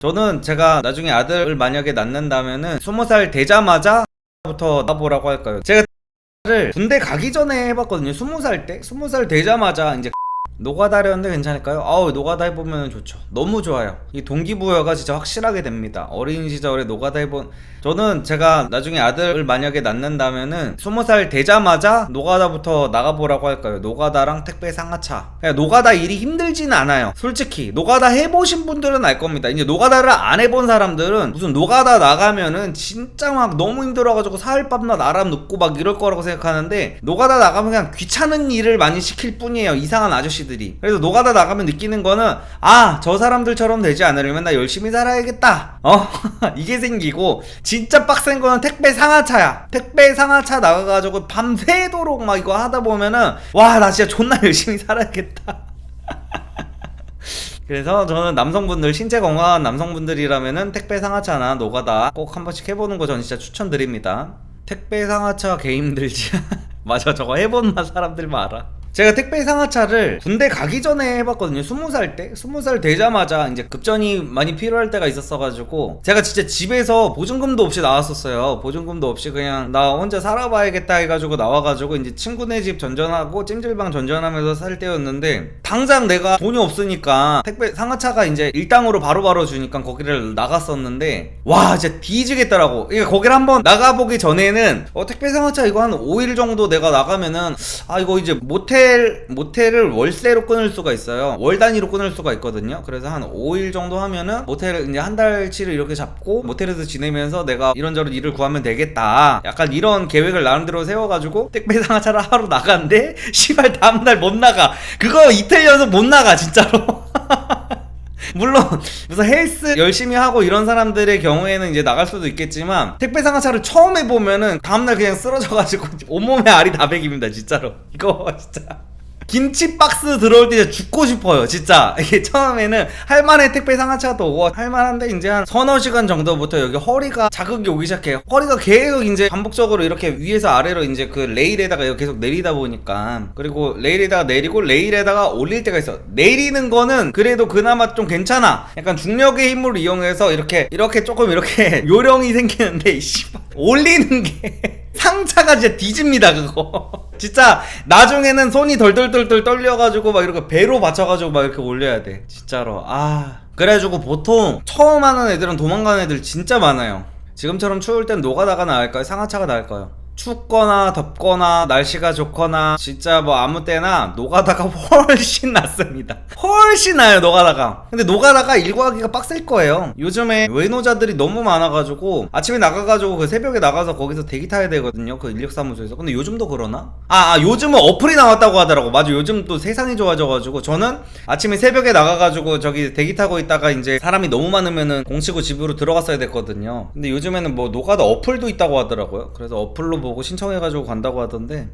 저는 제가 나중에 아들을 만약에 낳는다면은 20살 되자마자 부터 나보라고 할까요? 제가 를 군대 가기 전에 해봤거든요. 20살 때? 20살 되자마자 이제 노가다였는데 괜찮을까요? 아우, 노가다 해보면 좋죠. 너무 좋아요. 이 동기부여가 진짜 확실하게 됩니다. 어린 시절에 노가다 해본, 저는 제가 나중에 아들을 만약에 낳는다면은 20살 되자마자 노가다부터 나가보라고 할까요? 노가다랑 택배 상하차. 그냥 노가다 일이 힘들진 않아요. 솔직히 노가다 해보신 분들은 알 겁니다. 이제 노가다를 안 해본 사람들은 무슨 노가다 나가면은 진짜 막 너무 힘들어가지고 사흘밤낮 알람 눕고 막 이럴 거라고 생각하는데, 노가다 나가면 그냥 귀찮은 일을 많이 시킬 뿐이에요. 이상한 아저씨들이. 그래서 노가다 나가면 느끼는 거는, 아, 저 사람들처럼 되지 않으려면 나 열심히 살아야겠다, 이게 생기고, 진짜 빡센 거는 택배 상하차야. 택배 상하차 나가가지고 밤새도록 막 이거 하다 보면은, 와, 나 진짜 존나 열심히 살아야겠다. 그래서 저는 남성분들, 신체 건강한 남성분들이라면은 택배 상하차나 노가다 꼭 한 번씩 해보는 거 저는 진짜 추천드립니다. 택배 상하차 개 힘들지. 맞아, 저거 해본 사람들만 알아. 제가 택배 상하차를 군대 가기 전에 해봤거든요. 20살 때? 20살 되자마자 이제 급전이 많이 필요할 때가 있었어가지고, 제가 진짜 집에서 보증금도 없이 나왔었어요. 보증금도 없이 그냥 나 혼자 살아봐야겠다 해가지고 나와가지고 이제 친구네 집 전전하고 찜질방 전전하면서 살 때였는데, 당장 내가 돈이 없으니까 택배 상하차가 이제 일당으로 바로바로 주니까 거기를 나갔었는데, 와, 진짜 뒤지겠더라고. 그러니까 거기를 한번 나가보기 전에는 택배 상하차 이거 한 5일 정도 내가 나가면은, 아, 이거 이제 모텔을 월세로 끊을 수가 있어요. 월 단위로 끊을 수가 있거든요. 그래서 한 5일 정도 하면은 모텔을 이제 한 달치를 이렇게 잡고 모텔에서 지내면서 내가 이런저런 일을 구하면 되겠다, 약간 이런 계획을 나름대로 세워가지고 택배 상하차를 하루 나갔는데 시발 다음날 못 나가. 그거 이틀 연속 못 나가 진짜로. 물론 무슨 헬스 열심히 하고 이런 사람들의 경우에는 이제 나갈 수도 있겠지만, 택배 상하차를 처음 해보면은 다음날 그냥 쓰러져가지고 온몸에 알이 다 배깁니다 진짜로. 이거 진짜 김치 박스 들어올 때 진짜 죽고 싶어요 진짜. 이게 처음에는 할만해, 택배 상하차도 오고 할만한데 이제 한 서너 시간 정도부터 여기 허리가 자극이 오기 시작해요. 허리가 계속 이제 반복적으로 이렇게 위에서 아래로 이제 그 레일에다가 계속 내리다 보니까, 그리고 레일에다가 내리고 레일에다가 올릴 때가 있어. 내리는 거는 그래도 그나마 좀 괜찮아. 약간 중력의 힘을 이용해서 이렇게 조금 이렇게 요령이 생기는데, 씨발 올리는 게 상차가 진짜 뒤집니다 그거. 진짜 나중에는 손이 덜덜덜덜 떨려가지고 막 이렇게 배로 받쳐가지고 막 이렇게 올려야 돼 진짜로. 그래가지고 보통 처음 하는 애들은 도망가는 애들 진짜 많아요. 지금처럼 추울 땐 노가다가 나을까요? 상하차가 나을까요? 춥거나 덥거나 날씨가 좋거나 진짜 뭐 아무 때나 노가다가 훨씬 낫습니다. 훨씬 나아요 노가다가. 근데 노가다가 일 구하기가 빡셀 거예요. 요즘에 외노자들이 너무 많아가지고 아침에 나가가지고 그 새벽에 나가서 거기서 대기 타야 되거든요, 그 인력사무소에서. 근데 요즘도 그러나? 요즘은 어플이 나왔다고 하더라고. 맞아, 요즘 또 세상이 좋아져가지고 저는 아침에 새벽에 나가가지고 저기 대기 타고 있다가 이제 사람이 너무 많으면은 공치고 집으로 들어갔어야 됐거든요. 근데 요즘에는 뭐 노가다 어플도 있다고 하더라고요. 그래서 어플로 보고 신청해가지고 간다고 하던데,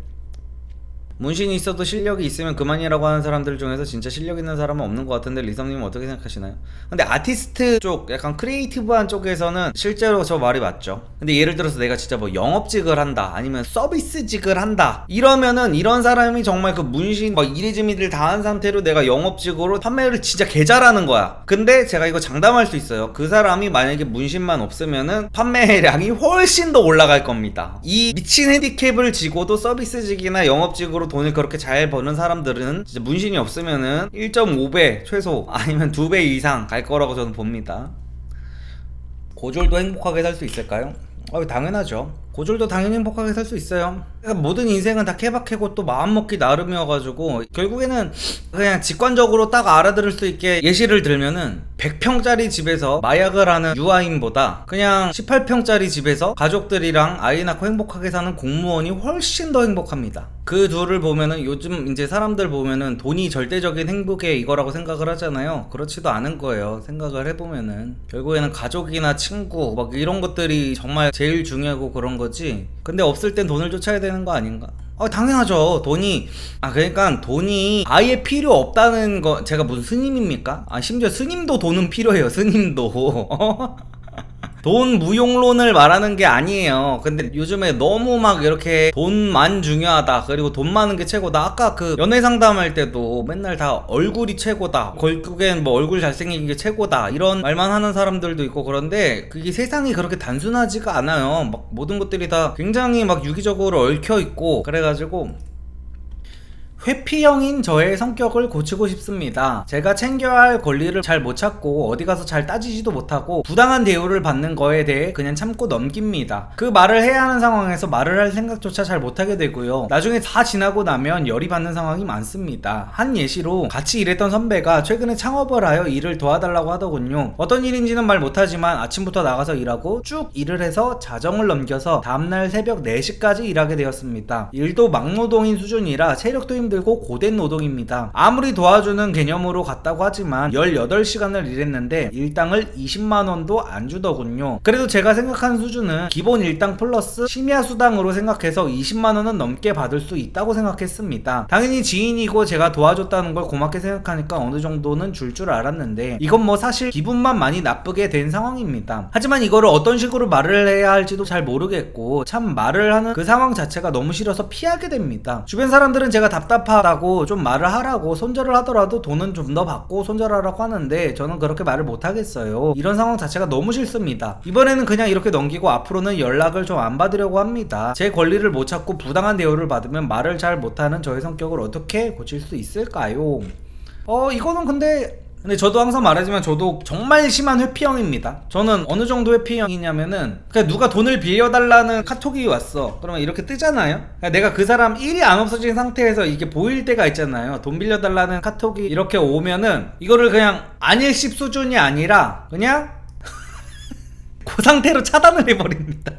문신이 있어도 실력이 있으면 그만이라고 하는 사람들 중에서 진짜 실력 있는 사람은 없는 것 같은데, 리썸님은 어떻게 생각하시나요? 근데 아티스트 쪽, 약간 크리에이티브한 쪽에서는 실제로 저 말이 맞죠. 근데 예를 들어서 내가 진짜 뭐 영업직을 한다, 아니면 서비스직을 한다 이러면은, 이런 사람이 정말 그 문신 막 이리저리를 다 한 상태로 내가 영업직으로 판매를 진짜 개 잘하는 거야. 근데 제가 이거 장담할 수 있어요. 그 사람이 만약에 문신만 없으면은 판매량이 훨씬 더 올라갈 겁니다. 이 미친 핸디캡을 지고도 서비스직이나 영업직으로 돈을 그렇게 잘 버는 사람들은 진짜 문신이 없으면은 1.5배 최소, 아니면 2배 이상 갈 거라고 저는 봅니다. 고졸도 행복하게 살 수 있을까요? 당연하죠. 고졸도 당연히 행복하게 살 수 있어요. 그러니까 모든 인생은 다 케바케고 또 마음먹기 나름이어가지고, 결국에는 그냥 직관적으로 딱 알아들을 수 있게 예시를 들면은, 100평짜리 집에서 마약을 하는 유아인보다 그냥 18평짜리 집에서 가족들이랑 아이 낳고 행복하게 사는 공무원이 훨씬 더 행복합니다. 그 둘을 보면은, 요즘 이제 사람들 보면은 돈이 절대적인 행복의 이거라고 생각을 하잖아요. 그렇지도 않은 거예요. 생각을 해보면은 결국에는 가족이나 친구 막 이런 것들이 정말 제일 중요하고 그런 거지. 근데 없을 땐 돈을 쫓아야 되는 거 아닌가? 당연하죠. 돈이 그러니까 돈이 아예 필요 없다는 거, 제가 무슨 스님입니까? 심지어 스님도 돈은 필요해요. 스님도. 돈 무용론을 말하는 게 아니에요. 근데 요즘에 너무 막 이렇게 돈만 중요하다, 그리고 돈 많은 게 최고다. 아까 그 연애 상담할 때도 맨날 다 얼굴이 최고다, 결국엔 뭐 얼굴 잘생긴 게 최고다, 이런 말만 하는 사람들도 있고. 그런데 그게 세상이 그렇게 단순하지가 않아요. 막 모든 것들이 다 굉장히 막 유기적으로 얽혀 있고. 그래가지고 회피형인 저의 성격을 고치고 싶습니다. 제가 챙겨야 할 권리를 잘 못 찾고 어디 가서 잘 따지지도 못하고 부당한 대우를 받는 거에 대해 그냥 참고 넘깁니다. 그 말을 해야 하는 상황에서 말을 할 생각조차 잘 못하게 되고요. 나중에 다 지나고 나면 열이 받는 상황이 많습니다. 한 예시로 같이 일했던 선배가 최근에 창업을 하여 일을 도와달라고 하더군요. 어떤 일인지는 말 못하지만 아침부터 나가서 일하고 쭉 일을 해서 자정을 넘겨서 다음날 새벽 4시까지 일하게 되었습니다. 일도 막노동인 수준이라 체력도 힘들고 고된 노동입니다. 아무리 도와주는 개념으로 갔다고 하지만 18시간을 일했는데 일당을 20만원도 안 주더군요. 그래도 제가 생각하는 수준은 기본 일당 플러스 심야 수당으로 생각해서 20만원은 넘게 받을 수 있다고 생각했습니다. 당연히 지인이고 제가 도와줬다는 걸 고맙게 생각하니까 어느 정도는 줄 알았는데 이건 뭐 사실 기분만 많이 나쁘게 된 상황입니다. 하지만 이거를 어떤 식으로 말을 해야 할지도 잘 모르겠고, 참 말을 하는 그 상황 자체가 너무 싫어서 피하게 됩니다. 주변 사람들은 제가 답답하다고 좀 말을 하라고 손절을 하더라도 돈은 좀 더 받고 손절하라고 하는데 저는 그렇게 말을 못 하겠어요. 이런 상황 자체가 너무 싫습니다. 이번에는 그냥 이렇게 넘기고 앞으로는 연락을 좀 안 받으려고 합니다. 제 권리를 못 찾고 부당한 대우를 받으면 말을 잘 못하는 저의 성격을 어떻게 고칠 수 있을까요? 이거는 근데 저도 항상 말하지만 저도 정말 심한 회피형입니다. 저는 어느 정도 회피형이냐면은 그냥 누가 돈을 빌려달라는 카톡이 왔어. 그러면 이렇게 뜨잖아요. 그러니까 내가 그 사람 일이 안 없어진 상태에서 이게 보일 때가 있잖아요. 돈 빌려달라는 카톡이 이렇게 오면은 이거를 그냥 안일십 수준이 아니라 그냥 그 상태로 차단을 해버립니다.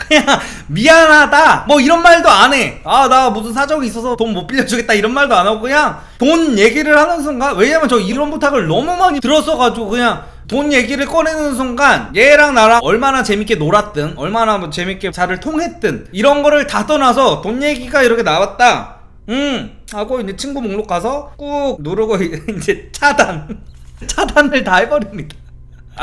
그냥 미안하다 뭐 이런 말도 안 해. 나 무슨 사정이 있어서 돈 못 빌려주겠다 이런 말도 안 하고 그냥 돈 얘기를 하는 순간, 왜냐면 저 이런 부탁을 너무 많이 들었어가지고 그냥 돈 얘기를 꺼내는 순간 얘랑 나랑 얼마나 재밌게 놀았든 얼마나 뭐 재밌게 잘을 통했든 이런 거를 다 떠나서 돈 얘기가 이렇게 나왔다 하고 이제 친구 목록 가서 꾹 누르고 이제 차단을 다 해버립니다.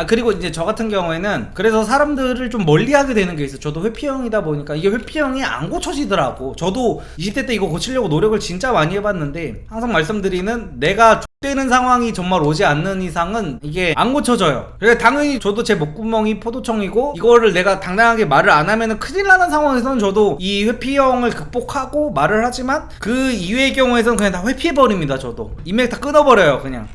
그리고 이제 저 같은 경우에는 그래서 사람들을 좀 멀리하게 되는 게 있어요. 저도 회피형이다 보니까 이게 회피형이 안 고쳐지더라고. 저도 20대 때 이거 고치려고 노력을 진짜 많이 해봤는데 항상 말씀드리는, 내가 X되는 상황이 정말 오지 않는 이상은 이게 안 고쳐져요. 그러니까 당연히 저도 제 목구멍이 포도청이고 이거를 내가 당당하게 말을 안 하면은 큰일 나는 상황에서는 저도 이 회피형을 극복하고 말을 하지만 그 이외의 경우에서는 그냥 다 회피해버립니다. 저도 인맥 다 끊어버려요 그냥.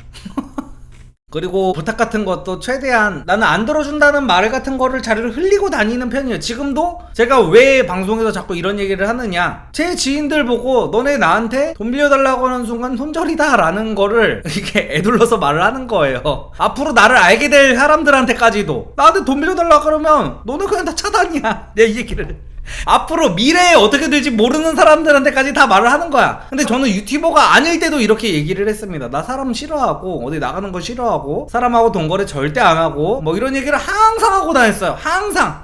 그리고 부탁 같은 것도 최대한 나는 안 들어준다는 말 같은 거를 잘 흘리고 다니는 편이에요. 지금도 제가 왜 방송에서 자꾸 이런 얘기를 하느냐, 제 지인들 보고 너네 나한테 돈 빌려달라고 하는 순간 손절이다 라는 거를 이렇게 애둘러서 말을 하는 거예요. 앞으로 나를 알게 될 사람들한테까지도 나한테 돈 빌려달라고 그러면 너는 그냥 다 차단이야, 내 얘기를. 앞으로 미래에 어떻게 될지 모르는 사람들한테까지 다 말을 하는 거야. 근데 저는 유튜버가 아닐 때도 이렇게 얘기를 했습니다. 나 사람 싫어하고 어디 나가는 거 싫어하고 사람하고 돈거래 절대 안 하고 뭐 이런 얘기를 항상 하고 다녔어요. 항상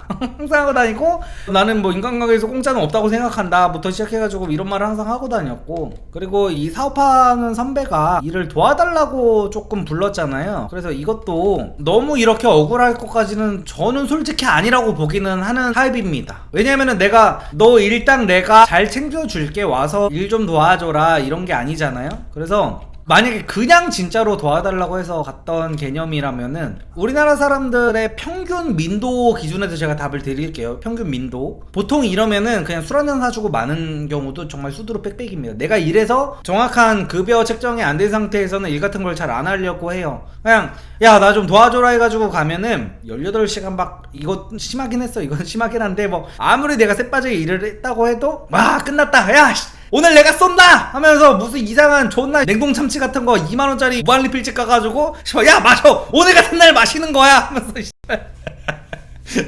하고 다니고, 나는 뭐 인간관계에서 공짜는 없다고 생각한다 부터 시작해가지고 이런 말을 항상 하고 다녔고, 그리고 이 사업하는 선배가 일을 도와달라고 조금 불렀잖아요. 그래서 이것도 너무 이렇게 억울할 것까지는 저는 솔직히 아니라고 보기는 하는 타입입니다. 왜냐면은 너 일당 내가 잘 챙겨줄게, 와서 일 좀 도와줘라 이런 게 아니잖아요. 그래서 만약에 그냥 진짜로 도와달라고 해서 갔던 개념이라면은 우리나라 사람들의 평균 민도 기준에서 제가 답을 드릴게요. 평균 민도 보통 이러면은 그냥 술 한잔 사주고 마는 경우도 정말 수두룩 빽빽입니다. 내가 이래서 정확한 급여 책정이 안 된 상태에서는 일 같은 걸 잘 안 하려고 해요. 그냥 야 나 좀 도와줘라 해가지고 가면은 18시간 막, 이거 심하긴 했어, 이건 심하긴 한데 뭐 아무리 내가 쎄빠지게 일을 했다고 해도 와 끝났다, 야 오늘 내가 쏜다 하면서 무슨 이상한 존나 냉동 참치 같은 거 2만원짜리 무한리필집 가가지고 야 마셔, 오늘 같은 날 마시는 거야 하면서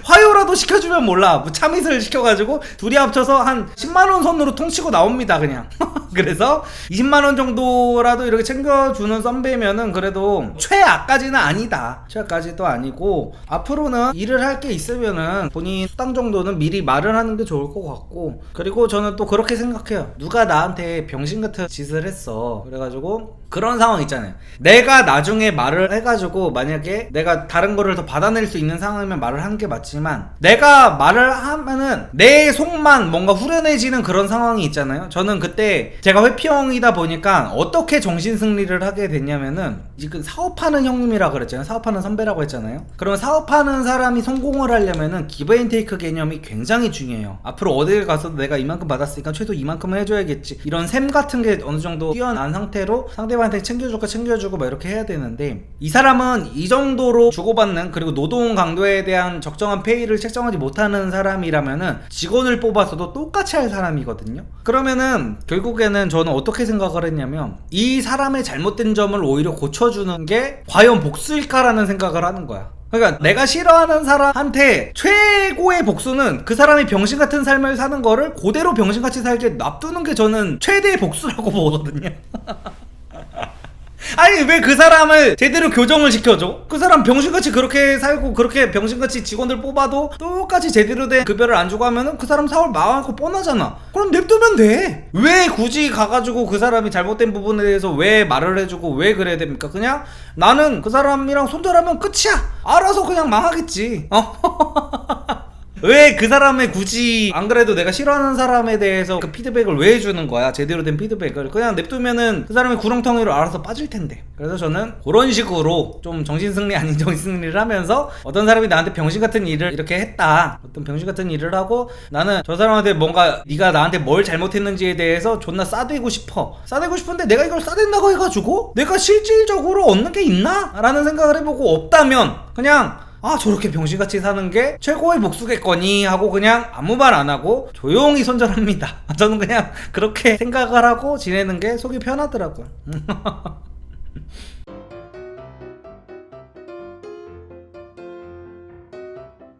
화요라도 시켜주면 몰라. 뭐 참이슬 시켜가지고 둘이 합쳐서 한 10만원 선으로 통치고 나옵니다 그냥. 그래서 20만원 정도라도 이렇게 챙겨주는 썬배면은 그래도 최악까지는 아니다. 최악까지도 아니고 앞으로는 일을 할 게 있으면은 본인 수당 정도는 미리 말을 하는 게 좋을 것 같고, 그리고 저는 또 그렇게 생각해요. 누가 나한테 병신 같은 짓을 했어. 그래가지고 그런 상황 있잖아요. 내가 나중에 말을 해가지고 만약에 내가 다른 거를 더 받아낼 수 있는 상황이면 말을 하는 게 맞지만, 내가 말을 하면은 내 속만 뭔가 후련해지는 그런 상황이 있잖아요. 저는 그때 제가 회피형이다 보니까 어떻게 정신승리를 하게 됐냐면은, 지금 사업하는 형님이라 그랬잖아요. 사업하는 선배라고 했잖아요. 그러면 사업하는 사람이 성공을 하려면은 기브앤테이크 개념이 굉장히 중요해요. 앞으로 어딜 가서도 내가 이만큼 받았으니까 최소 이만큼은 해줘야겠지, 이런 셈 같은 게 어느 정도 뛰어난 상태로 상대방한테 챙겨주고 막 이렇게 해야 되는데, 이 사람은 이 정도로 주고받는, 그리고 노동 강도에 대한 적정한 페이를 책정하지 못하는 사람이라면은 직원을 뽑아서도 똑같이 할 사람이거든요. 그러면은 결국에는 저는 어떻게 생각을 했냐면, 이 사람의 잘못된 점을 오히려 고쳐주는 게 과연 복수일까라는 생각을 하는 거야. 그러니까 내가 싫어하는 사람한테 최고의 복수는 그 사람이 병신같은 삶을 사는 거를 그대로 병신같이 살게 놔두는 게 저는 최대의 복수라고 보거든요. 아니 왜 그 사람을 제대로 교정을 시켜줘? 그 사람 병신같이 그렇게 살고 그렇게 병신같이 직원들 뽑아도 똑같이 제대로 된 급여를 안 주고 하면은 그 사람 사월 망할 거 뻔하잖아. 그럼 냅두면 돼. 왜 굳이 가가지고 그 사람이 잘못된 부분에 대해서 왜 말을 해주고 왜 그래야 됩니까? 그냥 나는 그 사람이랑 손절하면 끝이야. 알아서 그냥 망하겠지. 왜 그 사람의 굳이, 안 그래도 내가 싫어하는 사람에 대해서 그 피드백을 왜 해주는 거야? 제대로 된 피드백을 그냥 냅두면은 그 사람이 구렁텅이로 알아서 빠질 텐데. 그래서 저는 그런 식으로 좀 정신승리 아닌 정신승리를 하면서, 어떤 사람이 나한테 병신같은 일을 이렇게 했다, 어떤 병신같은 일을 하고 나는 저 사람한테 뭔가 네가 나한테 뭘 잘못했는지에 대해서 존나 싸대고 싶어. 싸대고 싶은데 내가 이걸 싸댄다고 해가지고 내가 실질적으로 얻는 게 있나? 라는 생각을 해보고, 없다면 그냥 저렇게 병신같이 사는 게 최고의 복수겠거니 하고 그냥 아무 말 안 하고 조용히 손절합니다. 저는 그냥 그렇게 생각을 하고 지내는 게 속이 편하더라고요.